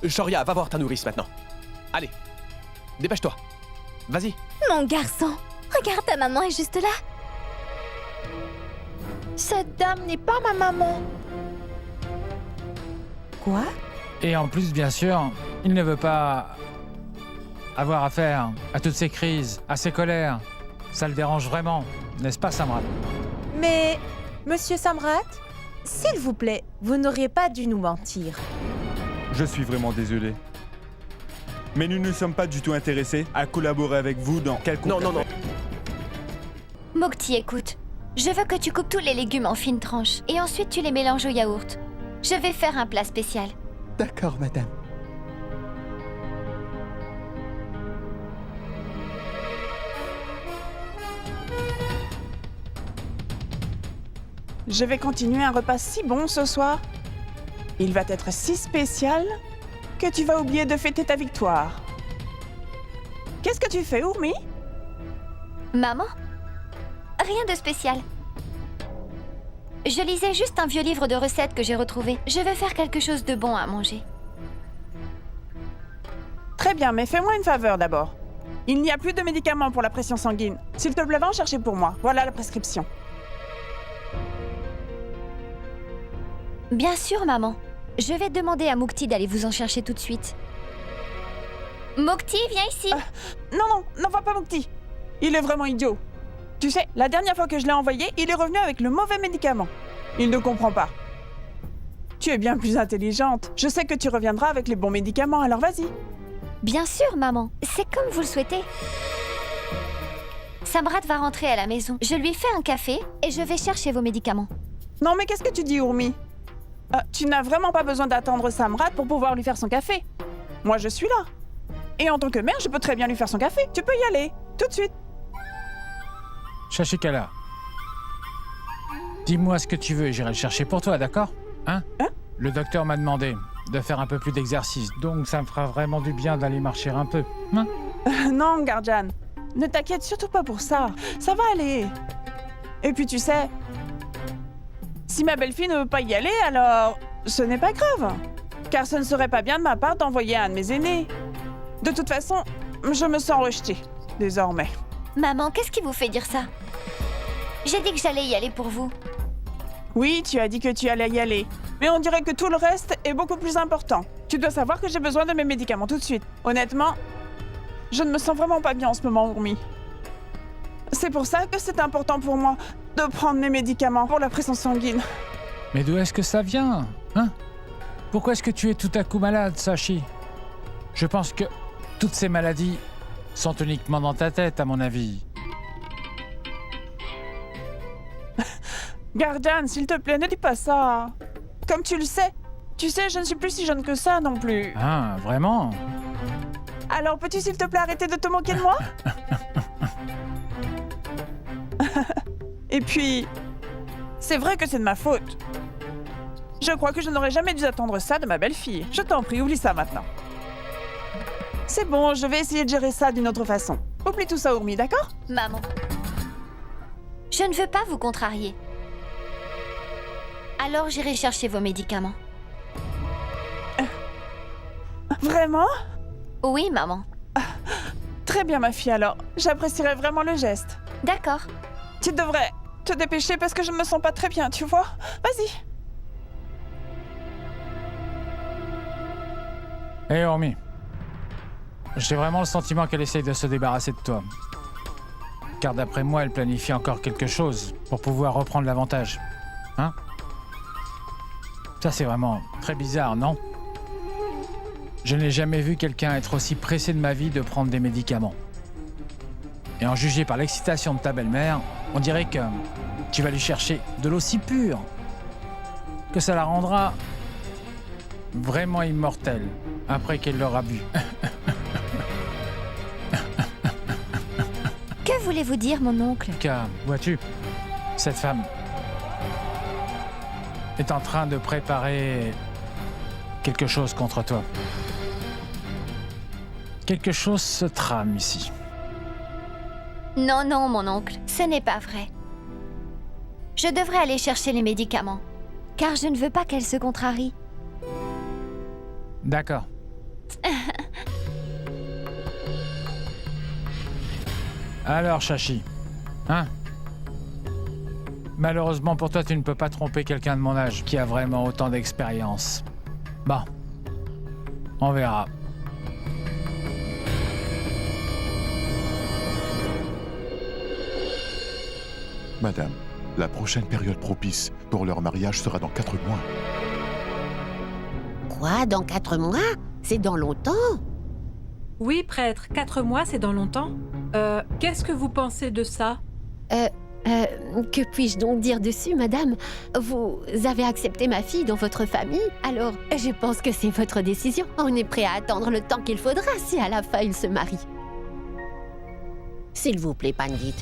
Shoria, va voir ta nourrice maintenant. Allez, dépêche-toi. Vas-y. Mon garçon, regarde, ta maman est juste là. Cette dame n'est pas ma maman. Quoi? Et en plus, bien sûr, il ne veut pas avoir affaire à toutes ces crises, à ces colères. Ça le dérange vraiment, n'est-ce pas, Samrat? Mais, monsieur Samrat, s'il vous plaît, vous n'auriez pas dû nous mentir. Je suis vraiment désolé. Mais nous ne sommes pas du tout intéressés à collaborer avec vous dans quelconque... Non. Mokti, écoute. Je veux que tu coupes tous les légumes en fines tranches et ensuite tu les mélanges au yaourt. Je vais faire un plat spécial. D'accord, madame. Je vais continuer un repas si bon ce soir. Il va être si spécial que tu vas oublier de fêter ta victoire. Qu'est-ce que tu fais, Urmi? Maman? Rien de spécial. Je lisais juste un vieux livre de recettes que j'ai retrouvé. Je vais faire quelque chose de bon à manger. Très bien, mais fais-moi une faveur d'abord. Il n'y a plus de médicaments pour la pression sanguine. S'il te plaît, va en chercher pour moi. Voilà la prescription. Bien sûr, maman. Je vais demander à Mokti d'aller vous en chercher tout de suite. Mokti, viens ici. Non, n'envoie pas Mokti. Il est vraiment idiot. Tu sais, la dernière fois que je l'ai envoyé, il est revenu avec le mauvais médicament. Il ne comprend pas. Tu es bien plus intelligente. Je sais que tu reviendras avec les bons médicaments, alors vas-y. Bien sûr, maman. C'est comme vous le souhaitez. Samrat va rentrer à la maison. Je lui fais un café et je vais chercher vos médicaments. Non, mais qu'est-ce que tu dis, Urmi? Tu n'as vraiment pas besoin d'attendre Samrat pour pouvoir lui faire son café. Moi, je suis là. Et en tant que mère, je peux très bien lui faire son café. Tu peux y aller, tout de suite. Shashikala, dis-moi ce que tu veux et j'irai le chercher pour toi, d'accord? Hein? Le docteur m'a demandé de faire un peu plus d'exercice, donc ça me fera vraiment du bien d'aller marcher un peu. Hein? Non, Guardian. Ne t'inquiète surtout pas pour ça. Ça va aller. Et puis tu sais, si ma belle-fille ne veut pas y aller, alors ce n'est pas grave. Car ce ne serait pas bien de ma part d'envoyer un de mes aînés. De toute façon, je me sens rejetée, désormais. Maman, qu'est-ce qui vous fait dire ça? J'ai dit que j'allais y aller pour vous. Oui, tu as dit que tu allais y aller. Mais on dirait que tout le reste est beaucoup plus important. Tu dois savoir que j'ai besoin de mes médicaments tout de suite. Honnêtement, je ne me sens vraiment pas bien en ce moment, Urmi. C'est pour ça que c'est important pour moi de prendre mes médicaments pour la pression sanguine. Mais d'où est-ce que ça vient? Hein? Pourquoi est-ce que tu es tout à coup malade, Sashi? Je pense que toutes ces maladies sont uniquement dans ta tête, à mon avis. Guardian, s'il te plaît, ne dis pas ça. Comme tu le sais, je ne suis plus si jeune que ça non plus. Ah, vraiment? Alors peux-tu s'il te plaît arrêter de te moquer de moi? Et puis, c'est vrai que c'est de ma faute. Je crois que je n'aurais jamais dû attendre ça de ma belle-fille. Je t'en prie, oublie ça maintenant. C'est bon, je vais essayer de gérer ça d'une autre façon. Oublie tout ça, Urmi, d'accord? Maman. Je ne veux pas vous contrarier. Alors j'irai chercher vos médicaments. Vraiment? Oui, maman. Très bien, ma fille, alors. J'apprécierais vraiment le geste. D'accord. Tu devrais te dépêcher parce que je ne me sens pas très bien, tu vois? Vas-y. Hé, Urmi. J'ai vraiment le sentiment qu'elle essaye de se débarrasser de toi. Car d'après moi, elle planifie encore quelque chose pour pouvoir reprendre l'avantage. Hein? Ça, c'est vraiment très bizarre, non? Je n'ai jamais vu quelqu'un être aussi pressé de ma vie de prendre des médicaments. Et en juger par l'excitation de ta belle-mère, on dirait que tu vas lui chercher de l'eau si pure que ça la rendra vraiment immortelle après qu'elle l'aura bu. Que voulez-vous dire, mon oncle? Car, vois-tu, cette femme est en train de préparer quelque chose contre toi. Quelque chose se trame ici. Non, non, mon oncle, ce n'est pas vrai. Je devrais aller chercher les médicaments, car je ne veux pas qu'elle se contrarie. D'accord. Alors, Chachi, hein? Malheureusement pour toi, tu ne peux pas tromper quelqu'un de mon âge qui a vraiment autant d'expérience. Bon, on verra. Madame, la prochaine période propice pour leur mariage sera dans 4 mois. Quoi, dans 4 mois? C'est dans longtemps? Oui, prêtre, 4 mois, c'est dans longtemps. Qu'est-ce que vous pensez de ça? Que puis-je donc dire dessus, madame? Vous avez accepté ma fille dans votre famille, alors je pense que c'est votre décision. On est prêt à attendre le temps qu'il faudra si à la fin il se marie. S'il vous plaît, Pandit,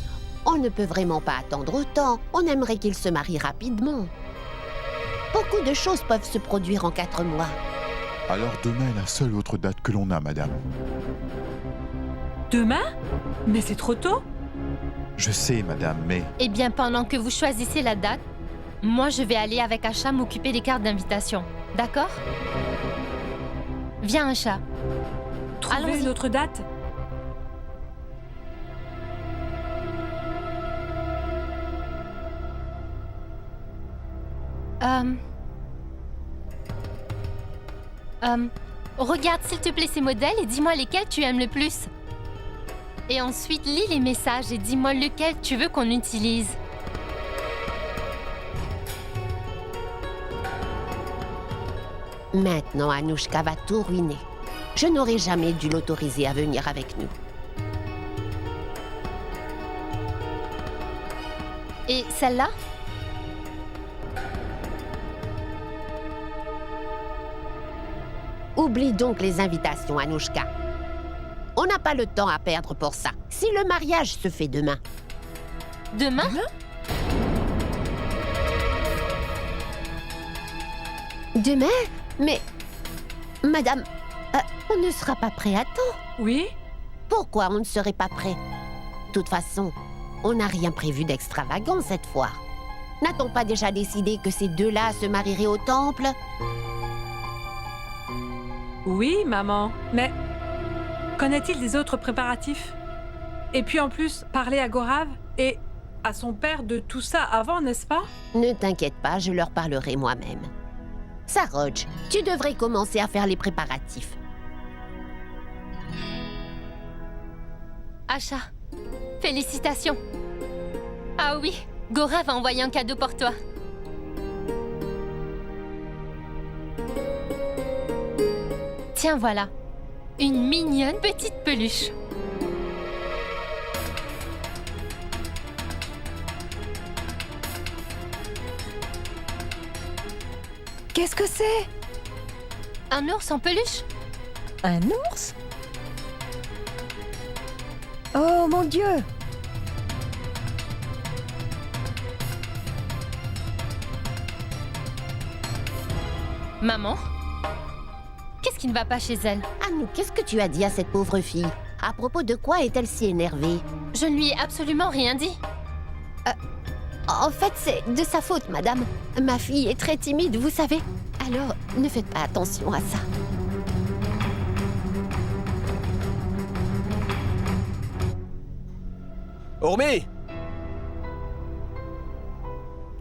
on ne peut vraiment pas attendre autant. On aimerait qu'il se marie rapidement. Beaucoup de choses peuvent se produire en 4 mois. Alors demain est la seule autre date que l'on a, madame. Demain? Mais c'est trop tôt. Je sais, madame, mais... Eh bien, pendant que vous choisissez la date, moi je vais aller avec Asha m'occuper des cartes d'invitation. D'accord? Viens, Asha. Trouvez Allons-y. une autre date? Regarde s'il te plaît ces modèles et dis-moi lesquels tu aimes le plus. Et ensuite, lis les messages et dis-moi lequel tu veux qu'on utilise. Maintenant, Anouchka va tout ruiner. Je n'aurais jamais dû l'autoriser à venir avec nous. Et celle-là? Oublie donc les invitations, Anouchka. On n'a pas le temps à perdre pour ça. Si le mariage se fait demain. Demain? Demain? Mais... Madame, on ne sera pas prêt à temps. Oui? Pourquoi on ne serait pas prêt? De toute façon, on n'a rien prévu d'extravagant cette fois. N'a-t-on pas déjà décidé que ces deux-là se marieraient au temple? Oui, maman. Mais qu'en est-il des autres préparatifs? Et puis en plus, parler à Gaurav et à son père de tout ça avant, n'est-ce pas? Ne t'inquiète pas, je leur parlerai moi-même. Saroj, tu devrais commencer à faire les préparatifs. Asha, félicitations. Ah oui, Gaurav a envoyé un cadeau pour toi. Tiens, voilà. Une mignonne petite peluche. Qu'est-ce que c'est? Un ours en peluche? Un ours? Oh mon Dieu! Maman? Qu'est-ce qui ne va pas chez elle? Anou, qu'est-ce que tu as dit à cette pauvre fille? À propos de quoi est-elle si énervée? Je ne lui ai absolument rien dit. En fait, c'est de sa faute, madame. Ma fille est très timide, vous savez. Alors, ne faites pas attention à ça. Ormi!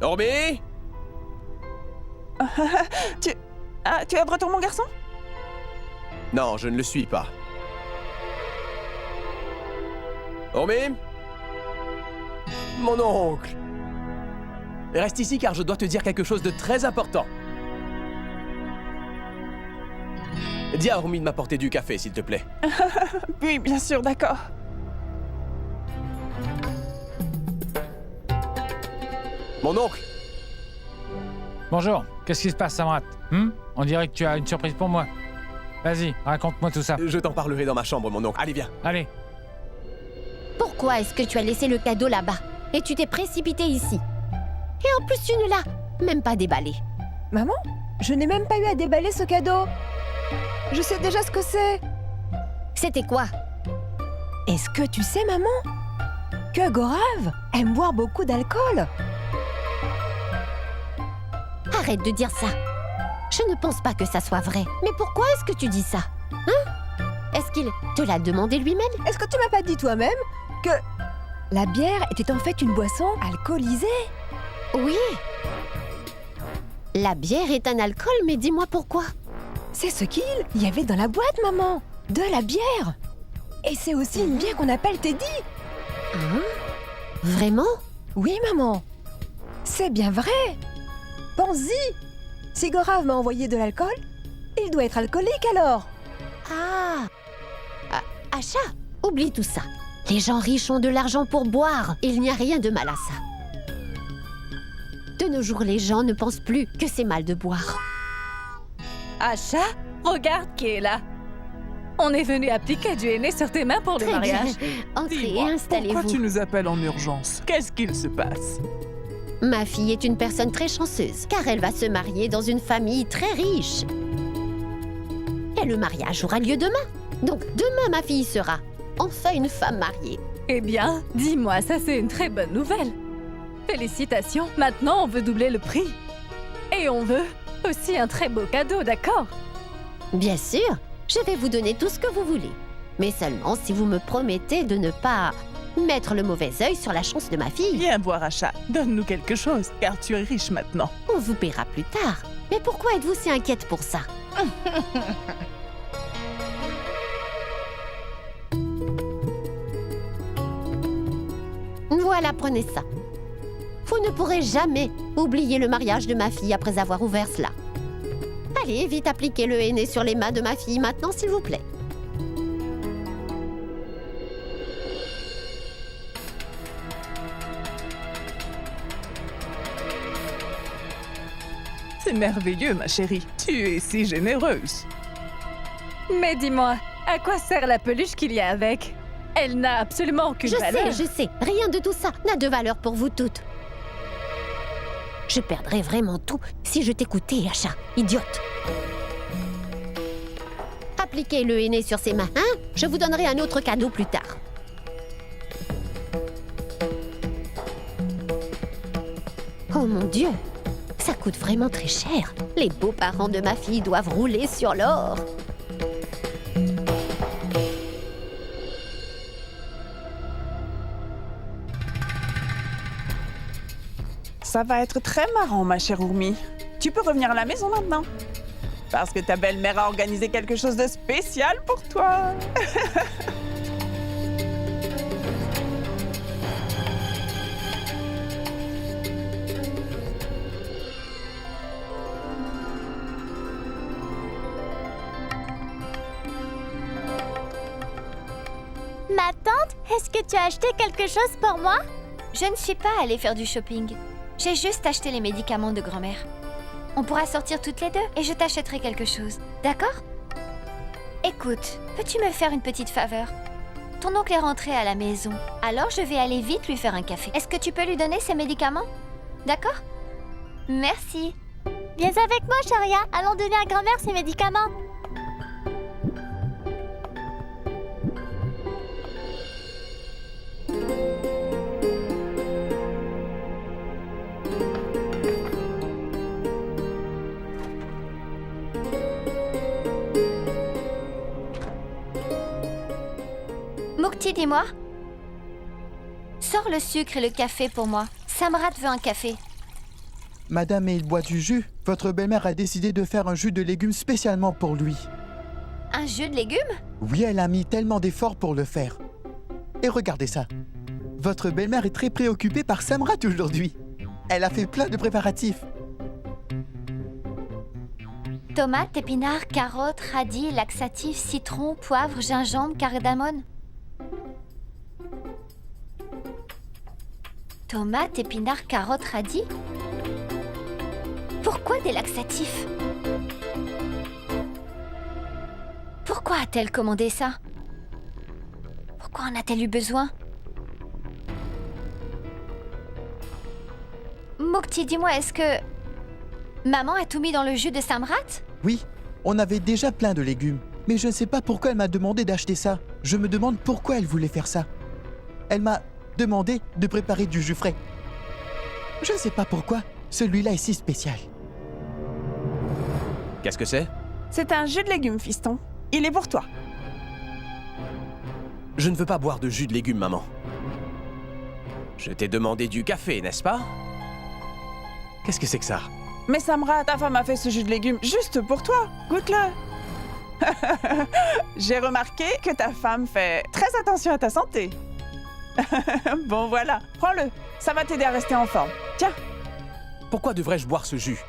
Ormi! Tu es de retour, mon garçon? Non, je ne le suis pas. Ormi? Mon oncle! Reste ici car je dois te dire quelque chose de très important. Dis à Ormi de m'apporter du café, s'il te plaît. Oui, bien sûr, d'accord. Mon oncle! Bonjour, qu'est-ce qui se passe, Samrat? On dirait que tu as une surprise pour moi. Vas-y, raconte-moi tout ça. Je t'en parlerai dans ma chambre, mon oncle. Allez, viens. Allez. Pourquoi est-ce que tu as laissé le cadeau là-bas et tu t'es précipité ici? Et en plus, tu ne l'as même pas déballé. Maman, je n'ai même pas eu à déballer ce cadeau. Je sais déjà ce que c'est. C'était quoi? Est-ce que tu sais, maman, que Gaurav aime boire beaucoup d'alcool? Arrête de dire ça. Je ne pense pas que ça soit vrai. Mais pourquoi est-ce que tu dis ça? Est-ce qu'il te l'a demandé lui-même? Est-ce que tu m'as pas dit toi-même que la bière était en fait une boisson alcoolisée? Oui. La bière est un alcool, mais dis-moi pourquoi. C'est ce qu'il y avait dans la boîte, maman. De la bière. Et c'est aussi une bière qu'on appelle Teddy. Hein? Vraiment? Oui, maman. C'est bien vrai. Pense-y. Si Gorav m'a envoyé de l'alcool, il doit être alcoolique alors. Ah, Asha, oublie tout ça. Les gens riches ont de l'argent pour boire. Il n'y a rien de mal à ça. De nos jours, les gens ne pensent plus que c'est mal de boire. Asha, regarde qui est là. On est venu appliquer du henné sur tes mains pour le Très mariage. bien. Entrez et Dis-moi, installez-vous. pourquoi tu nous appelles en urgence? Qu'est-ce qu'il se passe? Ma fille est une personne très chanceuse, car elle va se marier dans une famille très riche. Et le mariage aura lieu demain. Donc demain, ma fille sera enfin une femme mariée. Eh bien, dis-moi, ça c'est une très bonne nouvelle. Félicitations, maintenant on veut doubler le prix. Et on veut aussi un très beau cadeau, d'accord? Bien sûr, je vais vous donner tout ce que vous voulez. Mais seulement si vous me promettez de ne pas mettre le mauvais œil sur la chance de ma fille. Viens voir, Asha. Donne-nous quelque chose, car tu es riche maintenant. On vous paiera plus tard. Mais pourquoi êtes-vous si inquiète pour ça? Voilà, prenez ça. Vous ne pourrez jamais oublier le mariage de ma fille après avoir ouvert cela. Allez, vite appliquez le henné sur les mains de ma fille maintenant, s'il vous plaît. C'est merveilleux, ma chérie. Tu es si généreuse. Mais dis-moi, à quoi sert la peluche qu'il y a avec? Elle n'a absolument aucune valeur. Je sais, rien de tout ça n'a de valeur pour vous toutes. Je perdrais vraiment tout si je t'écoutais, Asha, idiote. Appliquez le henné sur ses mains, hein? Je vous donnerai un autre cadeau plus tard. Oh mon Dieu, ça coûte vraiment très cher. Les beaux-parents de ma fille doivent rouler sur l'or. Ça va être très marrant, ma chère Ourmi. Tu peux revenir à la maison maintenant. Parce que ta belle-mère a organisé quelque chose de spécial pour toi. Ma tante, est-ce que tu as acheté quelque chose pour moi? Je ne suis pas allée faire du shopping. J'ai juste acheté les médicaments de grand-mère. On pourra sortir toutes les deux et je t'achèterai quelque chose, d'accord? Écoute, peux-tu me faire une petite faveur? Ton oncle est rentré à la maison, alors je vais aller vite lui faire un café. Est-ce que tu peux lui donner ses médicaments? D'accord? Merci. Viens avec moi, Sharia. Allons donner à grand-mère ses médicaments. Moukti, dis-moi. Sors le sucre et le café pour moi. Samrat veut un café. Madame, il boit du jus. Votre belle-mère a décidé de faire un jus de légumes spécialement pour lui. Un jus de légumes? Oui, elle a mis tellement d'efforts pour le faire. Et regardez ça. Votre belle-mère est très préoccupée par Samrat aujourd'hui. Elle a fait plein de préparatifs. Tomates, épinards, carottes, radis, laxatifs, citron, poivre, gingembre, cardamone. Tomates, épinards, carottes, radis? Pourquoi des laxatifs? Pourquoi a-t-elle commandé ça? Pourquoi en a-t-elle eu besoin? Moukti, dis-moi, est-ce que... Maman a tout mis dans le jus de Samrat? Oui, on avait déjà plein de légumes. Mais je ne sais pas pourquoi elle m'a demandé d'acheter ça. Je me demande pourquoi elle voulait faire ça. Elle m'a demandé de préparer du jus frais. Je ne sais pas pourquoi. Celui-là est si spécial. Qu'est-ce que c'est? C'est un jus de légumes, fiston. il est pour toi. Je ne veux pas boire de jus de légumes, maman. Je t'ai demandé du café, n'est-ce pas? Qu'est-ce que c'est que ça? Mais Samra, ta femme a fait ce jus de légumes juste pour toi. Goûte-le. J'ai remarqué que ta femme fait très attention à ta santé. Bon, voilà, prends-le. Ça va t'aider à rester en forme. Tiens. Pourquoi devrais-je boire ce jus?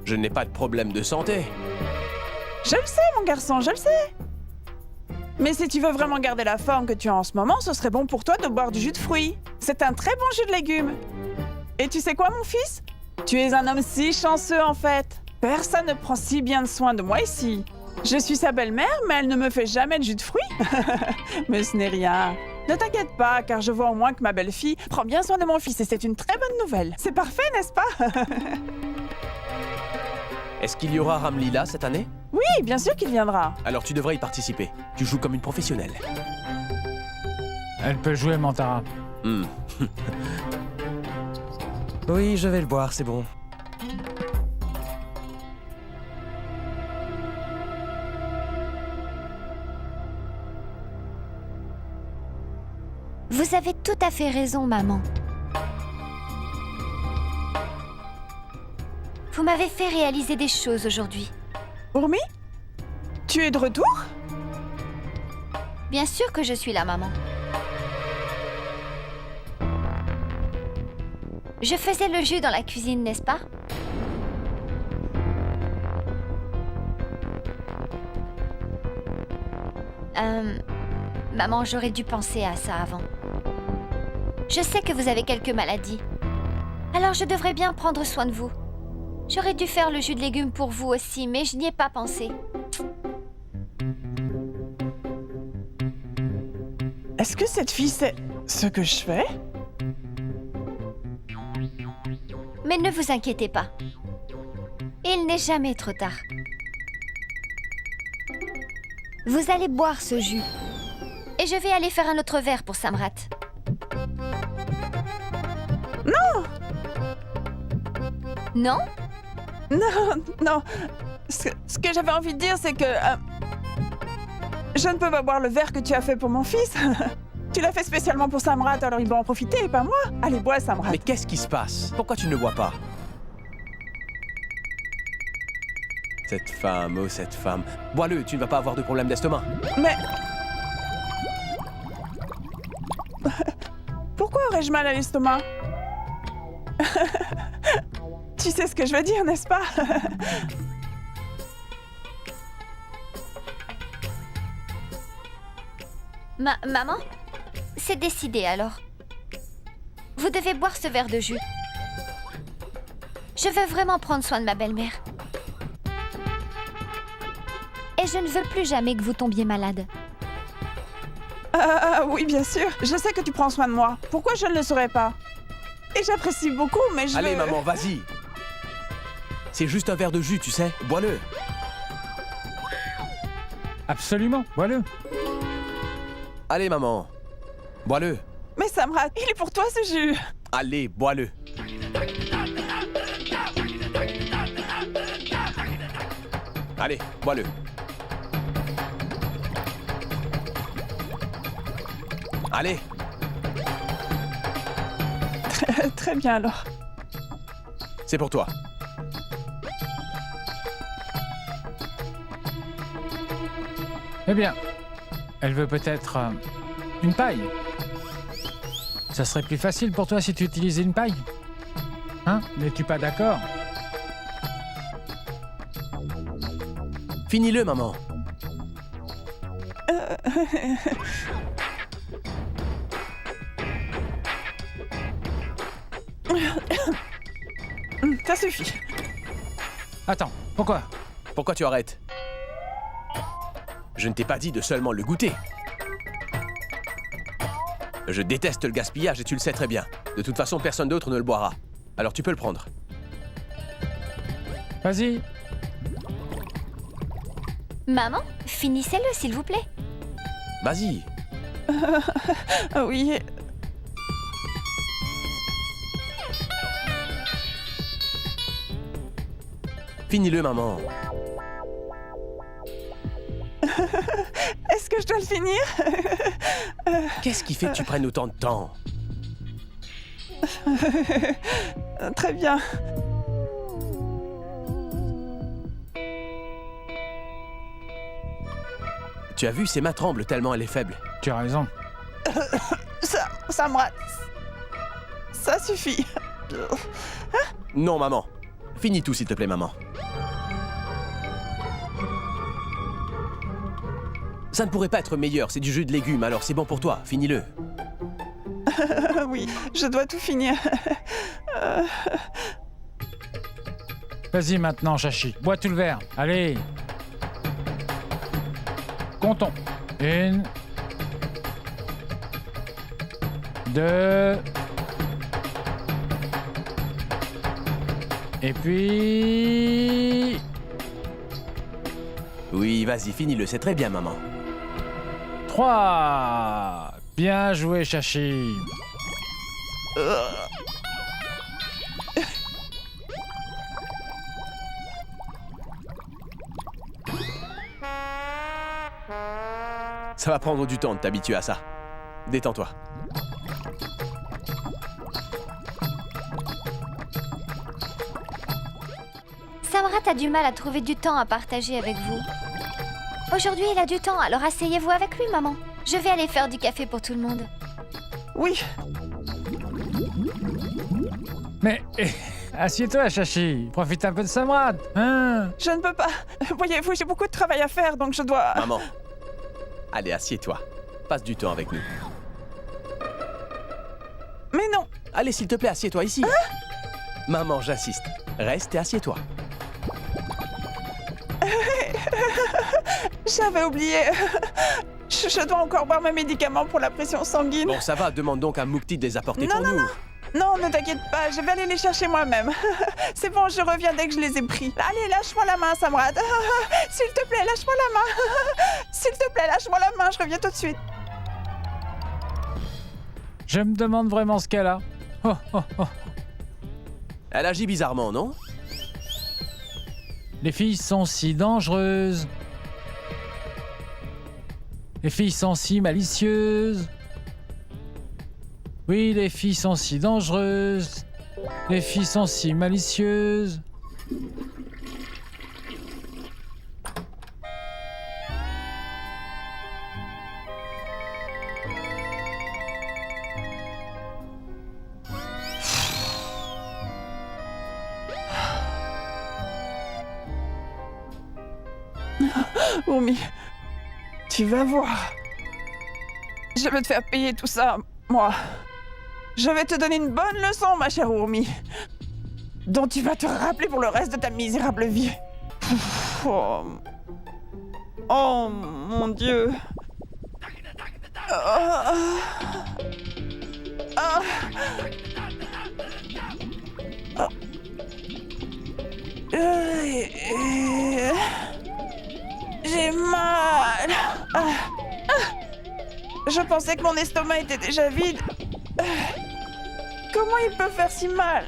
Je n'ai pas de problème de santé. Je le sais, mon garçon, je le sais. Mais si tu veux vraiment garder la forme que tu as en ce moment, ce serait bon pour toi de boire du jus de fruits. C'est un très bon jus de légumes. Et tu sais quoi, mon fils? Tu es un homme si chanceux, en fait. Personne ne prend si bien soin de moi ici. Je suis sa belle-mère, mais elle ne me fait jamais de jus de fruits. Mais ce n'est rien. Ne t'inquiète pas, car je vois au moins que ma belle-fille prend bien soin de mon fils et c'est une très bonne nouvelle. C'est parfait, n'est-ce pas? Est-ce qu'il y aura Ramlila cette année? Oui, bien sûr qu'il viendra. Alors tu devrais y participer. Tu joues comme une professionnelle. Elle peut jouer, Mantara. Oui, je vais le boire, c'est bon. Vous avez tout à fait raison, maman. Vous m'avez fait réaliser des choses aujourd'hui. Urmi? Tu es de retour? Bien sûr que je suis là, maman. Je faisais le jus dans la cuisine, n'est-ce pas? Maman, j'aurais dû penser à ça avant. Je sais que vous avez quelques maladies. Alors je devrais bien prendre soin de vous. J'aurais dû faire le jus de légumes pour vous aussi, mais je n'y ai pas pensé. Est-ce que cette fille sait ce que je fais? Mais ne vous inquiétez pas. Il n'est jamais trop tard. Vous allez boire ce jus. Et je vais aller faire un autre verre pour Samrat. Non! Non? Non, non. Ce que j'avais envie de dire, c'est que... je ne peux pas boire le verre que tu as fait pour mon fils. Tu l'as fait spécialement pour Samrat, alors il doit en profiter, et pas moi. Allez, bois, Samrat. Mais qu'est-ce qui se passe? Pourquoi tu ne le bois pas? Cette femme, oh cette femme. Bois-le, tu ne vas pas avoir de problème d'estomac. Mais... Pourquoi aurais-je mal à l'estomac? Tu sais ce que je veux dire, n'est-ce pas? Maman? C'est décidé alors. Vous devez boire ce verre de jus. Je veux vraiment prendre soin de ma belle-mère. Et je ne veux plus jamais que vous tombiez malade. Oui, bien sûr. Je sais que tu prends soin de moi. Pourquoi je ne le saurais pas? Et j'apprécie beaucoup, mais je... Allez, maman, vas-y. C'est juste un verre de jus, tu sais. Bois-le. Absolument, bois-le. Allez, maman. Bois-le. Mais Samrat, il est pour toi ce jus. Allez, bois-le. Allez, bois-le. Allez. Très bien alors. C'est pour toi. Eh bien, elle veut peut-être une paille. Ça serait plus facile pour toi si tu utilisais une paille. Hein? N'es-tu pas d'accord? Finis-le, maman. Ça suffit. Attends, pourquoi? Pourquoi tu arrêtes? Je ne t'ai pas dit de seulement le goûter. Je déteste le gaspillage et tu le sais très bien. De toute façon, personne d'autre ne le boira. Alors tu peux le prendre. Vas-y. Maman, finissez-le s'il vous plaît. Vas-y. Oui. Finis-le, maman. Est-ce que je dois le finir? Qu'est-ce qui fait que tu prennes autant de temps? Très bien. Tu as vu, ses mains tremblent tellement elle est faible. Tu as raison. Ça me rate. Ça suffit. Non, maman. Finis tout, s'il te plaît, maman. Ça ne pourrait pas être meilleur, c'est du jus de légumes, alors c'est bon pour toi, finis-le. Oui, je dois tout finir. Vas-y maintenant, Chachi. Bois tout le verre. Allez. Comptons. 1, 2. Et puis... Oui, vas-y, finis-le, c'est très bien, maman. 3. Bien joué, Chachi. Ça va prendre du temps de t'habituer à ça. Détends-toi. Samrat a du mal à trouver du temps à partager avec vous. Aujourd'hui, il a du temps, alors asseyez-vous avec lui, maman. Je vais aller faire du café pour tout le monde. Oui. Mais... assieds-toi, Chachi. Profite un peu de Samrat, hein? Je ne peux pas. Voyez-vous, j'ai beaucoup de travail à faire, donc je dois... Maman. Allez, assieds-toi. Passe du temps avec nous. Mais non. Allez, s'il te plaît, assieds-toi ici. Maman, j'insiste. Reste et assieds-toi. J'avais oublié. Je dois encore boire mes médicaments pour la pression sanguine. Bon, ça va, demande donc à Moukti de les apporter pour nous. Non, ne t'inquiète pas, je vais aller les chercher moi-même. C'est bon, je reviens dès que je les ai pris. Allez, lâche-moi la main, Samrat. S'il te plaît, lâche-moi la main. S'il te plaît, lâche-moi la main, je reviens tout de suite. Je me demande vraiment ce qu'elle a. Oh, oh, oh. Elle agit bizarrement, non? Les filles sont si dangereuses. Les filles sont si malicieuses. Oui, les filles sont si dangereuses. Les filles sont si malicieuses. Urmi, tu vas voir. Je vais te faire payer tout ça, moi. Je vais te donner une bonne leçon, ma chère Urmi, dont tu vas te rappeler pour le reste de ta misérable vie. Oh, oh mon Dieu. J'ai mal. Je pensais que mon estomac était déjà vide. Comment il peut faire si mal?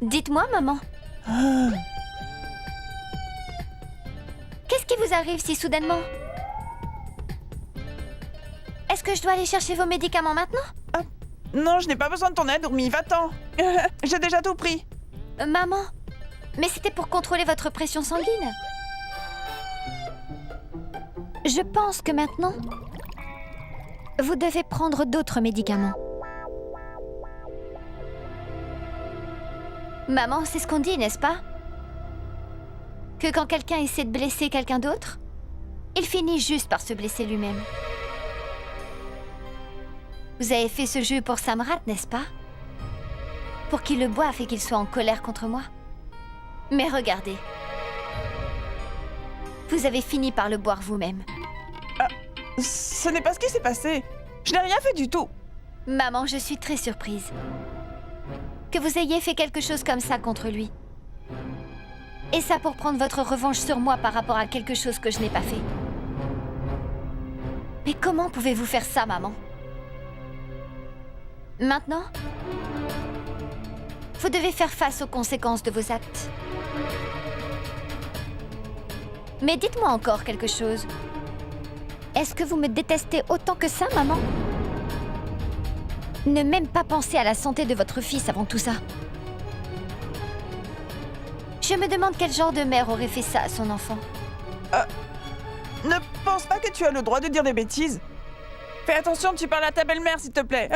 Dites-moi, maman. Qu'est-ce qui vous arrive si soudainement? Est-ce que je dois aller chercher vos médicaments maintenant? Non, je n'ai pas besoin de ton aide, Urmi, va-t'en. J'ai déjà tout pris. Maman, mais c'était pour contrôler votre pression sanguine. Je pense que maintenant, vous devez prendre d'autres médicaments. Maman, c'est ce qu'on dit, n'est-ce pas? Que quand quelqu'un essaie de blesser quelqu'un d'autre, il finit juste par se blesser lui-même. Vous avez fait ce jeu pour Samrat, n'est-ce pas? Pour qu'il le boive et qu'il soit en colère contre moi. Mais regardez. Vous avez fini par le boire vous-même. Ce n'est pas ce qui s'est passé. Je n'ai rien fait du tout. Maman, je suis très surprise. Que vous ayez fait quelque chose comme ça contre lui. Et ça pour prendre votre revanche sur moi par rapport à quelque chose que je n'ai pas fait. Mais comment pouvez-vous faire ça, maman? Maintenant, vous devez faire face aux conséquences de vos actes. Mais dites-moi encore quelque chose. Est-ce que vous me détestez autant que ça, maman? Ne même pas penser à la santé de votre fils avant tout ça. Je me demande quel genre de mère aurait fait ça à son enfant. Ne pense pas que tu as le droit de dire des bêtises. Fais attention, tu parles à ta belle-mère, s'il te plaît.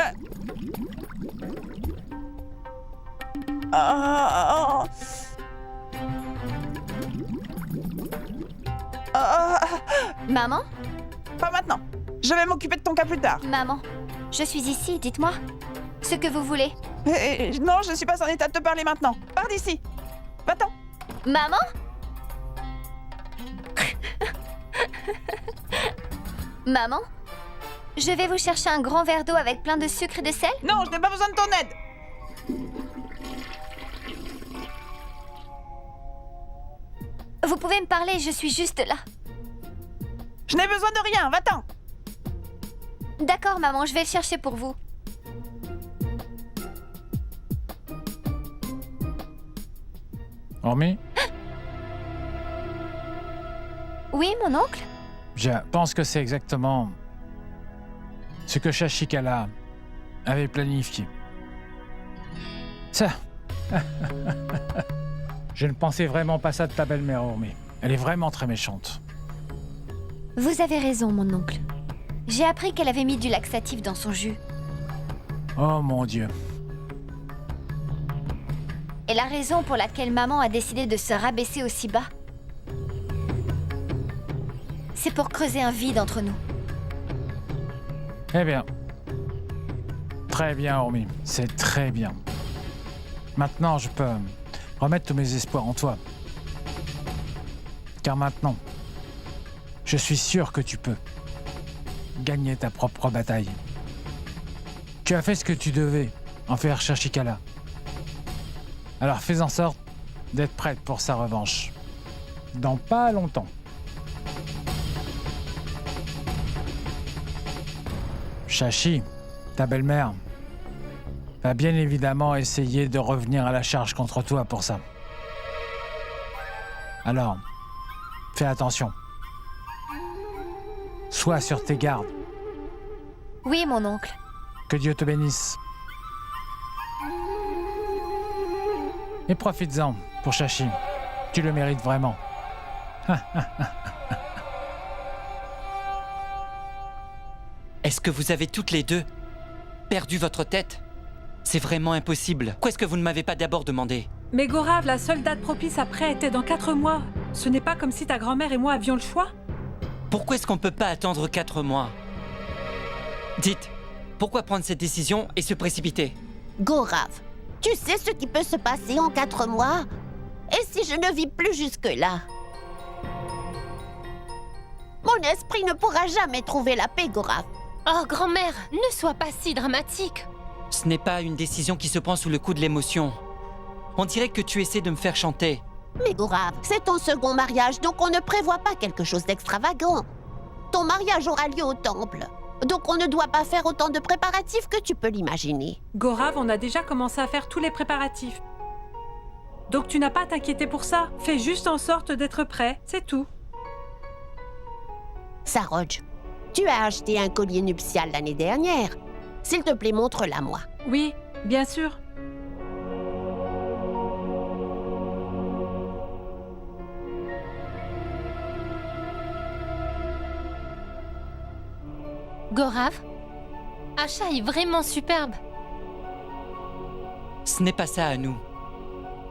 Maman? Pas maintenant. Je vais m'occuper de ton cas plus tard. Maman, je suis ici, dites-moi ce que vous voulez. Non, je suis pas en état de te parler maintenant. Pars d'ici. Va-t'en. Maman? Maman? Je vais vous chercher un grand verre d'eau avec plein de sucre et de sel? Non, je n'ai pas besoin de ton aide. Vous pouvez me parler, je suis juste là. Je n'ai besoin de rien, va-t'en. D'accord, maman, je vais le chercher pour vous. Ormi, Oui, mon oncle? je pense que c'est exactement ce que Shashikala avait planifié. Ça. Je ne pensais vraiment pas ça de ta belle-mère, Ormi. Elle est vraiment très méchante. Vous avez raison, mon oncle. J'ai appris qu'elle avait mis du laxatif dans son jus. Oh mon Dieu. Et la raison pour laquelle maman a décidé de se rabaisser aussi bas, c'est pour creuser un vide entre nous. Eh bien. Très bien, Ormi. C'est très bien. Maintenant, je peux remettre tous mes espoirs en toi. Car maintenant, je suis sûr que tu peux gagner ta propre bataille. Tu as fait ce que tu devais envers Shashikala. Alors fais en sorte d'être prête pour sa revanche. Dans pas longtemps. Shashi, ta belle-mère, va bien évidemment essayer de revenir à la charge contre toi pour ça. Alors, fais attention. Sois sur tes gardes. Oui, mon oncle. Que Dieu te bénisse. Et profites-en pour Shashi. Tu le mérites vraiment. Est-ce que vous avez toutes les deux perdu votre tête? C'est vraiment impossible. Pourquoi est-ce que vous ne m'avez pas d'abord demandé? Mais Gorav, la seule date propice après était dans 4 mois. Ce n'est pas comme si ta grand-mère et moi avions le choix. Pourquoi est-ce qu'on ne peut pas attendre 4 mois? Dites, pourquoi prendre cette décision et se précipiter? Gorav, tu sais ce qui peut se passer en 4 mois? Et si je ne vis plus jusque-là? Mon esprit ne pourra jamais trouver la paix, Gorav. Oh, grand-mère, ne sois pas si dramatique. Ce n'est pas une décision qui se prend sous le coup de l'émotion. On dirait que tu essaies de me faire chanter. Mais Gorav, c'est ton second mariage, donc on ne prévoit pas quelque chose d'extravagant. Ton mariage aura lieu au temple. Donc on ne doit pas faire autant de préparatifs que tu peux l'imaginer. Gorav, on a déjà commencé à faire tous les préparatifs. Donc tu n'as pas à t'inquiéter pour ça. Fais juste en sorte d'être prêt, c'est tout. Saroj, tu as acheté un collier nuptial l'année dernière. S'il te plaît, montre-la-moi. Oui, bien sûr. Gorav, Asha est vraiment superbe. Ce n'est pas ça à nous.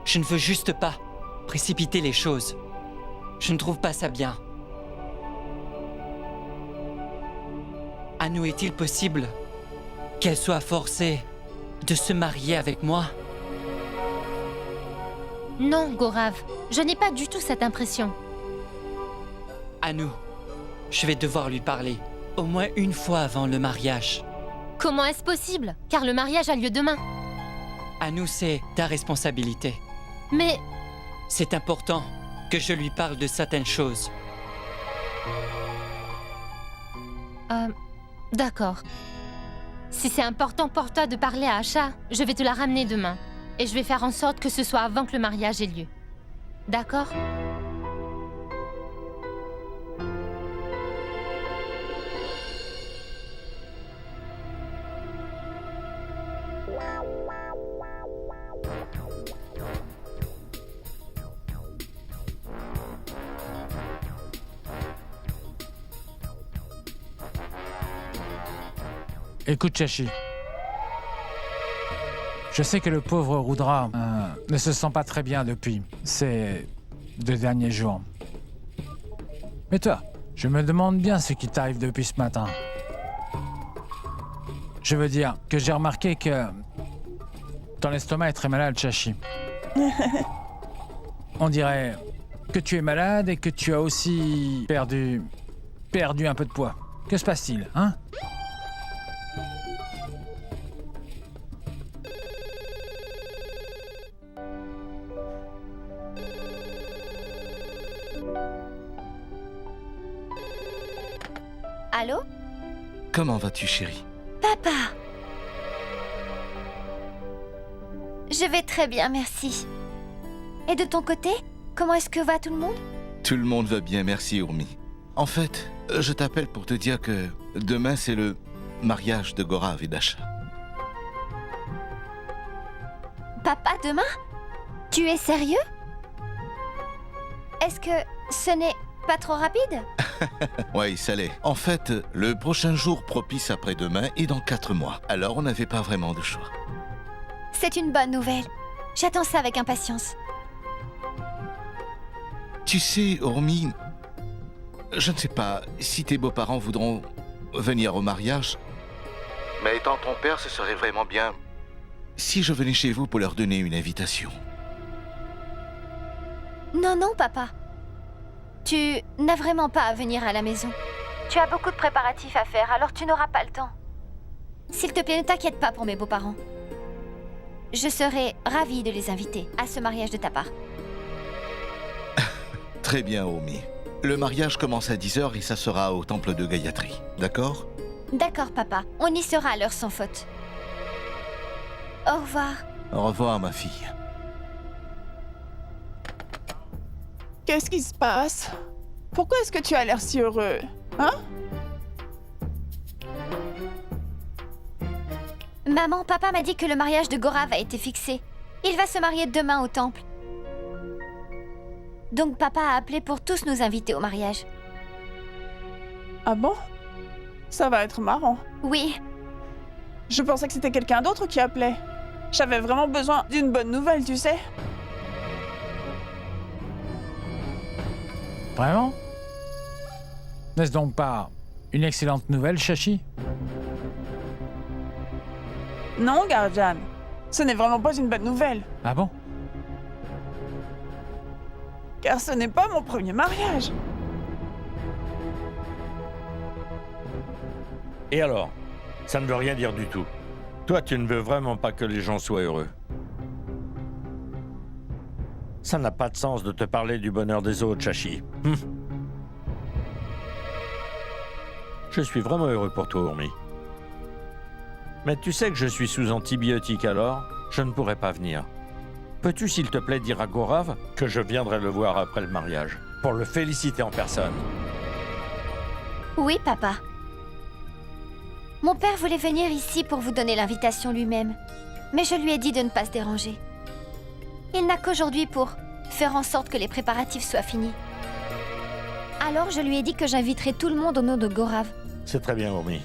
Je ne veux juste pas précipiter les choses. Je ne trouve pas ça bien. Anu, est-il possible qu'elle soit forcée de se marier avec moi? Non, Gorav, je n'ai pas du tout cette impression. Anu, je vais devoir lui parler. Au moins une fois avant le mariage. Comment est-ce possible? Car le mariage a lieu demain. Anu, c'est ta responsabilité. Mais C'est important que je lui parle de certaines choses. d'accord. Si c'est important pour toi de parler à Asha, je vais te la ramener demain. Et je vais faire en sorte que ce soit avant que le mariage ait lieu. D'accord? Écoute, Chachi. Je sais que le pauvre Rudra ne se sent pas très bien depuis ces 2 derniers jours. Mais toi, je me demande bien ce qui t'arrive depuis ce matin. Je veux dire que j'ai remarqué que ton estomac est très malade, Chachi. On dirait que tu es malade et que tu as aussi perdu un peu de poids. Que se passe-t-il, hein? Allô? Comment vas-tu, chérie? Papa! Je vais très bien, merci. Et de ton côté, comment est-ce que va tout le monde? Tout le monde va bien, merci, Urmi. En fait, je t'appelle pour te dire que demain, c'est le mariage de Gorav et d'Asha. Papa, demain? Tu es sérieux? Est-ce que ce n'est pas trop rapide? Oui, ça l'est. En fait, le prochain jour propice après-demain est dans 4 mois. Alors, on n'avait pas vraiment de choix. C'est une bonne nouvelle. J'attends ça avec impatience. Tu sais, Urmi, je ne sais pas si tes beaux-parents voudront venir au mariage. Mais étant ton père, ce serait vraiment bien si je venais chez vous pour leur donner une invitation. Non, non, papa. Tu n'as vraiment pas à venir à la maison. Tu as beaucoup de préparatifs à faire, alors tu n'auras pas le temps. S'il te plaît, ne t'inquiète pas pour mes beaux-parents. Je serai ravie de les inviter à ce mariage de ta part. Très bien, Urmi. Le mariage commence à 10h et ça sera au temple de Gayatri, d'accord? D'accord, papa. On y sera à l'heure sans faute. Au revoir. Au revoir, ma fille. Qu'est-ce qui se passe? Pourquoi est-ce que tu as l'air si heureux? Hein? Maman, papa m'a dit que le mariage de Gorav a été fixé. Il va se marier demain au temple. Donc papa a appelé pour tous nous inviter au mariage. Ah bon? Ça va être marrant. Oui. Je pensais que c'était quelqu'un d'autre qui appelait. J'avais vraiment besoin d'une bonne nouvelle, tu sais. Vraiment? N'est-ce donc pas une excellente nouvelle, Chachi? Non, Guardian. Ce n'est vraiment pas une bonne nouvelle. Ah bon? Car ce n'est pas mon premier mariage. Et alors? Ça ne veut rien dire du tout. Toi, tu ne veux vraiment pas que les gens soient heureux. Ça n'a pas de sens de te parler du bonheur des autres, Chachi. Je suis vraiment heureux pour toi, Urmi. Mais tu sais que je suis sous antibiotiques, alors je ne pourrai pas venir. Peux-tu, s'il te plaît, dire à Gorav que je viendrai le voir après le mariage, pour le féliciter en personne? Oui, papa. Mon père voulait venir ici pour vous donner l'invitation lui-même. Mais je lui ai dit de ne pas se déranger. Il n'a qu'aujourd'hui pour faire en sorte que les préparatifs soient finis. Alors je lui ai dit que j'inviterai tout le monde au nom de Gorav. C'est très bien, Urmi.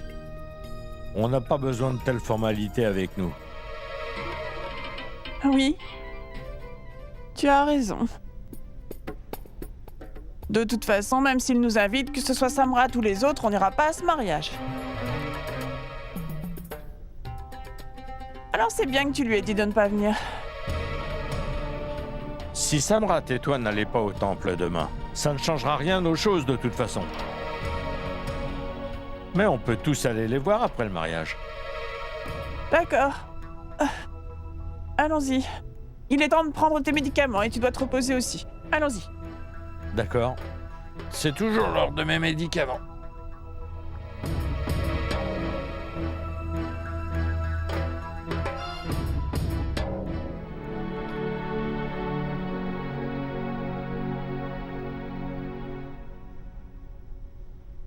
On n'a pas besoin de telles formalités avec nous. Oui. Tu as raison. De toute façon, même s'il nous invite, que ce soit Samrat ou les autres, on n'ira pas à ce mariage. Alors c'est bien que tu lui aies dit de ne pas venir. Si Samrat et toi n'allez pas au temple demain, ça ne changera rien aux choses de toute façon. Mais on peut tous aller les voir après le mariage. D'accord. Allons-y. Il est temps de prendre tes médicaments et tu dois te reposer aussi. Allons-y. D'accord. C'est toujours l'heure de mes médicaments.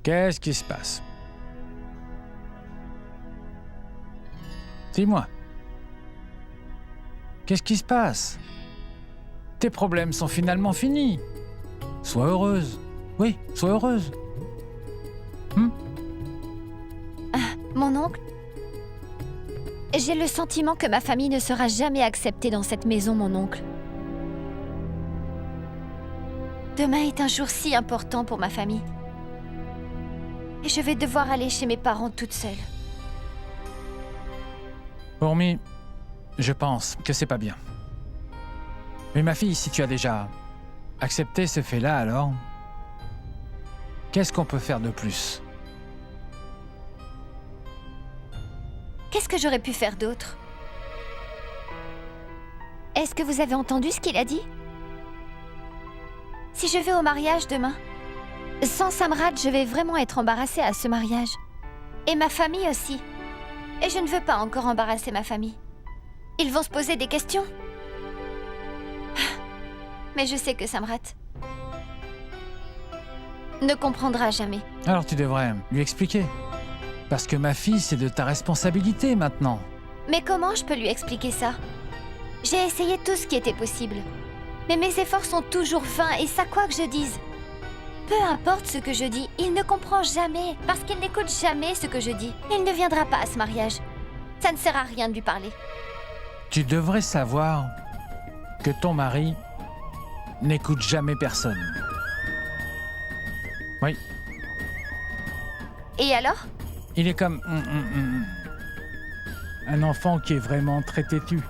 Qu'est-ce qui se passe? Dis-moi. Qu'est-ce qui se passe? Tes problèmes sont finalement finis. Sois heureuse. Oui, sois heureuse. Mon oncle, j'ai le sentiment que ma famille ne sera jamais acceptée dans cette maison, mon oncle. Demain est un jour si important pour ma famille. Et je vais devoir aller chez mes parents toute seule. Hormis, je pense que c'est pas bien. Mais ma fille, si tu as déjà accepté ce fait-là, alors qu'est-ce qu'on peut faire de plus? Qu'est-ce que j'aurais pu faire d'autre? Est-ce que vous avez entendu ce qu'il a dit? Si je vais au mariage demain, sans Samrat, je vais vraiment être embarrassée à ce mariage. Et ma famille aussi. Et je ne veux pas encore embarrasser ma famille. Ils vont se poser des questions. Mais je sais que Samrat ne comprendra jamais. Alors tu devrais lui expliquer. Parce que ma fille, c'est de ta responsabilité maintenant. Mais comment je peux lui expliquer ça? J'ai essayé tout ce qui était possible. Mais mes efforts sont toujours vains et ça quoi que je dise. Peu importe ce que je dis, il ne comprend jamais, parce qu'il n'écoute jamais ce que je dis. Il ne viendra pas à ce mariage. Ça ne sert à rien de lui parler. Tu devrais savoir que ton mari n'écoute jamais personne. Oui. Et alors? Il est comme un enfant qui est vraiment très têtu.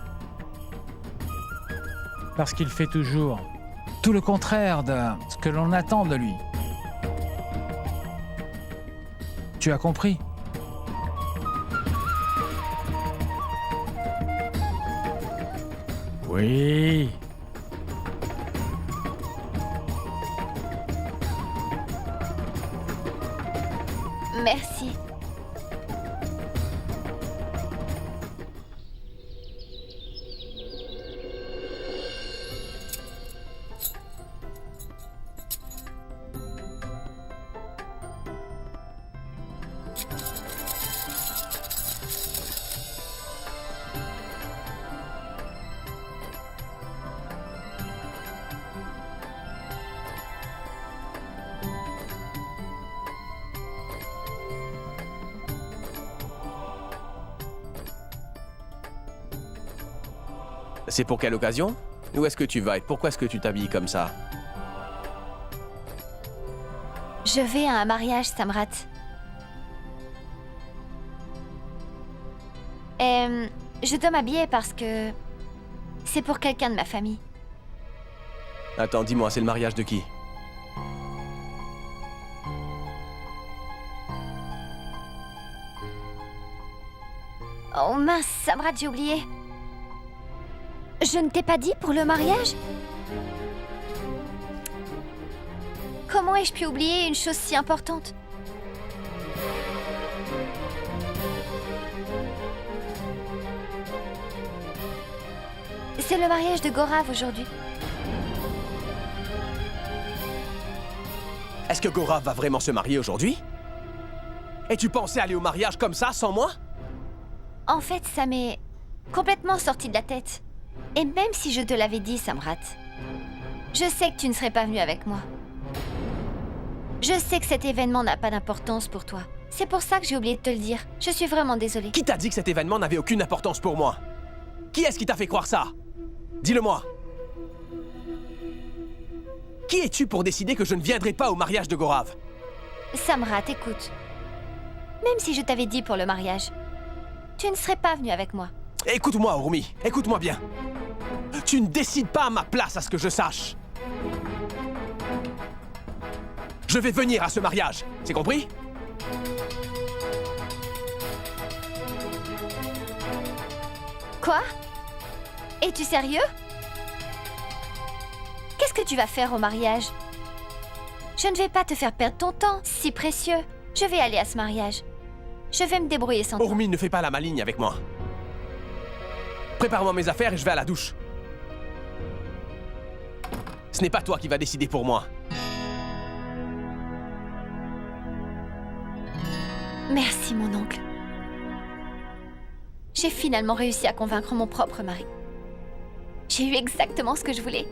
Parce qu'il fait toujours tout le contraire de ce que l'on attend de lui. Tu as compris? Oui. Merci. C'est pour quelle occasion? Où est-ce que tu vas et pourquoi est-ce que tu t'habilles comme ça? Je vais à un mariage, Samrat. Et je dois m'habiller parce que c'est pour quelqu'un de ma famille. Attends, dis-moi, c'est le mariage de qui? Oh mince, Samrat, j'ai oublié. Je ne t'ai pas dit pour le mariage? Comment ai-je pu oublier une chose si importante? C'est le mariage de Gorav aujourd'hui. Est-ce que Gorav va vraiment se marier aujourd'hui? Et tu pensais aller au mariage comme ça, sans moi? En fait, ça m'est complètement sorti de la tête. Et même si je te l'avais dit, Samrat, je sais que tu ne serais pas venu avec moi. Je sais que cet événement n'a pas d'importance pour toi. C'est pour ça que j'ai oublié de te le dire. Je suis vraiment désolée. Qui t'a dit que cet événement n'avait aucune importance pour moi? Qui est-ce qui t'a fait croire ça? Dis-le-moi. Qui es-tu pour décider que je ne viendrai pas au mariage de Gorav? Samrat, écoute. Même si je t'avais dit pour le mariage, tu ne serais pas venu avec moi. Écoute-moi, Urmi, écoute-moi bien. Tu ne décides pas à ma place, à ce que je sache. Je vais venir à ce mariage, c'est compris? Quoi? Es-tu sérieux? Qu'est-ce que tu vas faire au mariage? Je ne vais pas te faire perdre ton temps, si précieux. Je vais aller à ce mariage. Je vais me débrouiller sans toi. Ormi, ne fais pas la maligne avec moi. Prépare-moi mes affaires et je vais à la douche. Ce n'est pas toi qui vas décider pour moi. Merci, mon oncle. J'ai finalement réussi à convaincre mon propre mari. J'ai eu exactement ce que je voulais.